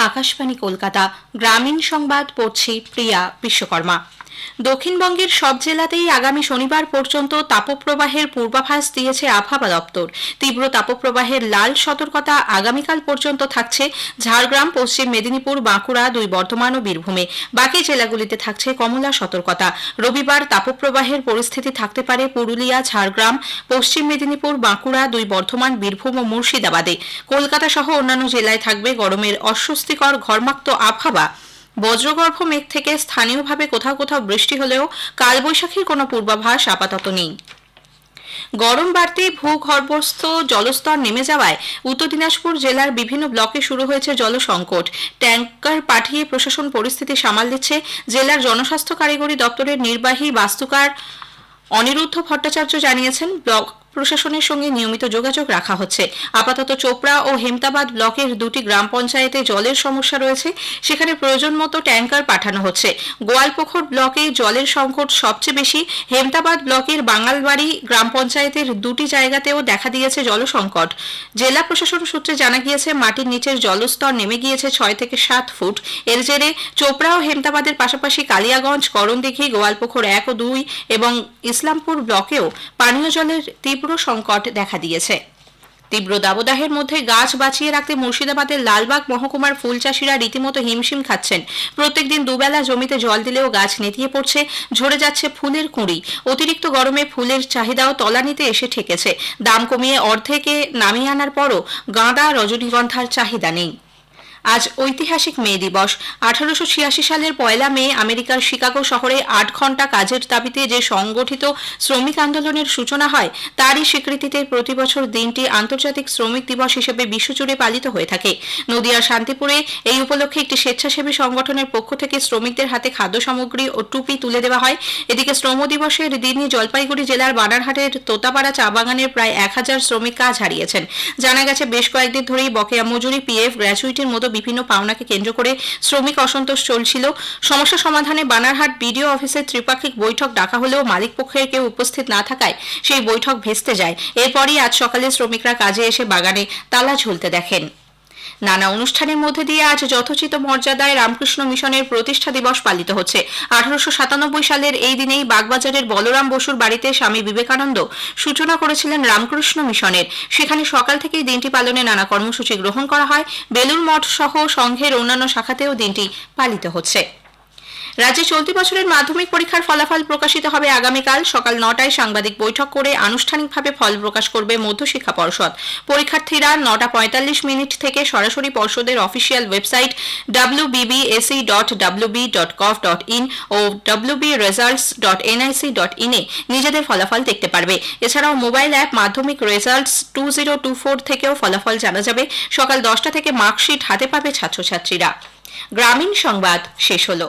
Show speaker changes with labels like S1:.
S1: আকাশবাণী কলকাতা গ্রামীণ সংবাদ পড়ছি প্রিয়া বিশ্বকর্মা। দক্ষিণবঙ্গের সব জেলাতেই আগামী শনিবার পর্যন্ত তাপপ্রবাহের পূর্বাভাস দিয়েছে আবহাওয়া দপ্তর। তীব্র তাপপ্রবাহের লাল সতর্কতা আগামীকাল পর্যন্ত থাকছে ঝাড়গ্রাম, পশ্চিম মেদিনীপুর, বাঁকুড়া, 2 বর্ধমান ও বীরভূমে। বাকি জেলাগুলিতে থাকছে কমলা সতর্কতা। রবিবার তাপপ্রবাহের পরিস্থিতি থাকতে পারে পুরুলিয়া, ঝাড়গ্রাম, পশ্চিম মেদিনীপুর, বাঁকুড়া, 2 বর্ধমান, বীরভূম ও মুর্শিদাবাদে। কলকাতা সহ অন্যান্য জেলায় থাকবে গরমের অস্বস্তিকর ঘর্মাক্ত আবহাওয়া। বজ্রগর্ভ মেঘ থেকে স্থানীয়ভাবে কোথাও কোথাও বৃষ্টি হলেও কালবৈশাখীর কোনো পূর্বাভাস আপাতত নেই। গরম বাড়তে ভূগর্ভস্থ জলস্তর নেমে যাওয়ায় উত্তর দিনাজপুর জেলার বিভিন্ন ব্লকে শুরু হয়েছে জলসংকট। ট্যাঙ্কার পাঠিয়ে প্রশাসন পরিস্থিতি সামাল দিচ্ছে। জেলার জনস্বাস্থ্য কারিগরি দপ্তরের নির্বাহী বাস্তুকার অনিরুদ্ধ ভট্টাচার্য জানিয়েছেন, ব্লক প্রশাসনের সঙ্গে নিয়মিত যোগাযোগ রাখা হচ্ছে। আপাতত চোপড়া ও হেমতাবাদ ব্লকের 2টি গ্রাম পঞ্চায়েতে জলের সমস্যা রয়েছে, সেখানে প্রয়োজন মতো ট্যাঙ্কার পাঠানো হচ্ছে। গোয়ালপুকুর ব্লকে জলের সংকট সবচেয়ে বেশি। হেমতাবাদ ব্লকের বাঙালবাড়ি গ্রাম পঞ্চায়েতের 2টি জায়গাতেও দেখা দিয়েছে জলসংকট। জেলা প্রশাসন সূত্রে জানা গিয়েছে, মাটির নিচের জলস্তর নেমে গিয়েছে 6 থেকে 7 ফুট। এর জেরে চোপড়া ও হেমতাবাদের পাশাপাশি কালিয়াগঞ্জ, করণদিঘি, গোয়ালপুকুর 1 ও 2 এবং ইসলামপুর ব্লকেও পানীয় জলের তীব্র সংকট দেখা দিয়েছে। তীব্র দাবদাহের মধ্যে গাছ বাঁচিয়ে রাখতে মুর্শিদাবাদের লালবাগ মহকুমার ফুল চাষিরা রীতিমতো হিমশিম খাচ্ছেন। প্রত্যেকদিন দুবেলা জমিতে জল দিলেও গাছ নেতিয়ে পড়ছে, ঝরে যাচ্ছে ফুলের কুঁড়ি। অতিরিক্ত গরমে ফুলের চাহিদাও তলানিতে এসে ঠেকেছে। দাম কমিয়ে অর্ধেকে নামিয়ে আনার পরও গাঁদা, রজনীগন্ধার চাহিদা নেই। আজ ঐতিহাসিক মে দিবস। 1886 সালের 1 মে আমেরিকার শিকাগো শহরে 8 ঘন্টা কাজের দাবিতে যে সংগঠিত শ্রমিক আন্দোলনের সূচনা হয়, তারই স্বীকৃতিতে প্রতি বছর দিনটি আন্তর্জাতিক শ্রমিক দিবস হিসেবে বিশ্বজুড়ে পালিত হয়ে থাকে। নদিয়ার শান্তিপুরে এই উপলক্ষে একটি স্বেচ্ছাসেবী সংগঠনের পক্ষ থেকে শ্রমিকদের হাতে খাদ্য সামগ্রী ও টুপি তুলে দেওয়া হয়। এদিকে শ্রম দিবসের দিনই জলপাইগুড়ি জেলার বানারহাটের তোতাপাড়া চা বাগানের প্রায় 1000 শ্রমিক কাজ হারিয়েছেন। জানা গেছে, বেশ কয়েকদিন ধরেই বকেয়া মজুরি, পিএফ, গ্র্যাচুইটির মতো বিভিন্ন পাওনাকে কেন্দ্র করে শ্রমিক অসন্তোষ চলছিল। সমস্যা সমাধানে বানারহাট বিডিও অফিসে ত্রিপাক্ষিক বৈঠক ডাকা হলেও মালিক পক্ষের কেউ উপস্থিত না থাকায় সেই বৈঠক ভেস্তে যায়। এরপরই আজ সকালে শ্রমিকরা কাজে এসে বাগানে তালা ঝুলতে দেখেন। নানা অনুষ্ঠানের মধ্যে দিয়ে আজ যথোচিত মর্যাদায় রামকৃষ্ণ মিশনের প্রতিষ্ঠা দিবস পালিত হচ্ছে। 1897 সালের এই দিনেই বাগবাজারের বলরাম বসুর বাড়িতে স্বামী বিবেকানন্দ সূচনা করেছিলেন রামকৃষ্ণ মিশনের। সেখানে সকাল থেকেই দিনটি পালনে নানা কর্মসূচি গ্রহণ করা হয়। বেলুর মঠ সহ সংঘের অন্যান্য শাখাতেও দিনটি পালিত হচ্ছে। রাজ্যে চলতি বছরের মাধ্যমিক পরীক্ষার ফলাফল প্রকাশিত হবে আগামীকাল সকাল 9টায়। সাংবাদিক বৈঠক করে আনুষ্ঠানিকভাবে ফল প্রকাশ করবে মধ্যশিক্ষা পর্ষদ। পরীক্ষার্থীরা 9:45 থেকে সরাসরি পর্ষদের অফিসিয়াল ওয়েবসাইট wbb.ac.wb.gov.in ও wbresults.nic.in এ নিজেদের ফলাফল দেখতে পারবে। এছাড়াও মোবাইল অ্যাপ মাধ্যমিক রেজাল্টস 2024 থেকেও ফলাফল জানা যাবে। সকাল 10টা থেকে মার্কশিট হাতে পাবে ছাত্রছাত্রীরা। গ্রামীণ সংবাদ শেষ হলো।